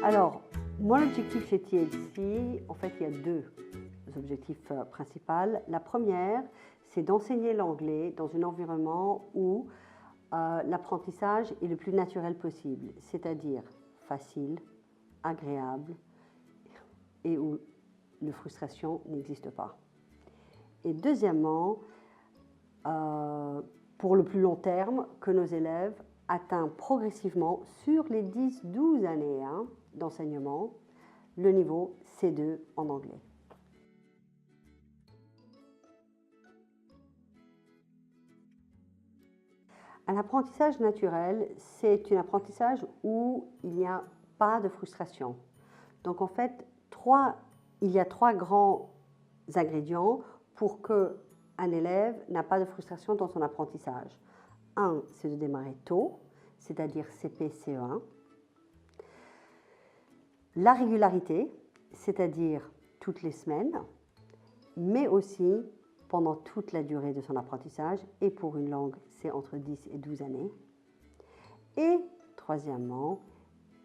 Alors, moi, l'objectif chez TLC, en fait, il y a deux objectifs principaux. La première, c'est d'enseigner l'anglais dans un environnement où l'apprentissage est le plus naturel possible, c'est-à-dire facile, agréable et où la frustration n'existe pas. Et deuxièmement, pour le plus long terme, que nos élèves atteignent progressivement sur les 10-12 années d'enseignement le niveau C2 en anglais. Un apprentissage naturel, c'est un apprentissage où il n'y a pas de frustration. Donc en fait, il y a trois grands ingrédients pour qu'un élève n'a pas de frustration dans son apprentissage. Un, c'est de démarrer tôt, c'est-à-dire CP, CE1. La régularité, c'est-à-dire toutes les semaines, mais aussi pendant toute la durée de son apprentissage, et pour une langue, c'est entre 10 et 12 années. Et troisièmement,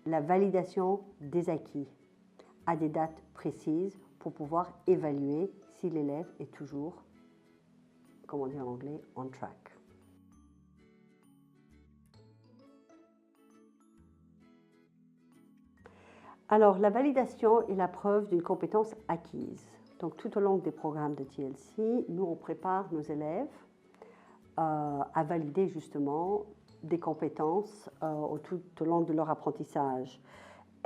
la validation des acquis à des dates précises pour pouvoir évaluer si l'élève est toujours, comme on dit en anglais, on track. Alors, la validation est la preuve d'une compétence acquise. Donc, tout au long des programmes de TLC, nous, on prépare nos élèves à valider justement des compétences tout au long de leur apprentissage.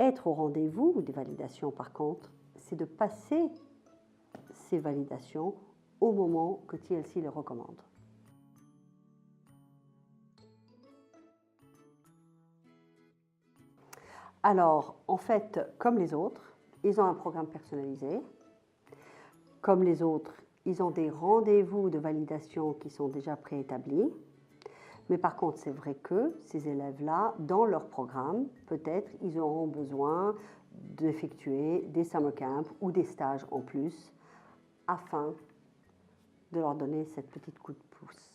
Être au rendez-vous des validations, par contre, c'est de passer ces validations au moment que TLC les recommande. Alors, en fait, comme les autres, ils ont un programme personnalisé. Comme les autres, ils ont des rendez-vous de validation qui sont déjà préétablis. Mais par contre, c'est vrai que ces élèves-là, dans leur programme, peut-être, ils auront besoin d'effectuer des summer camps ou des stages en plus afin de leur donner cette petite coup de pouce.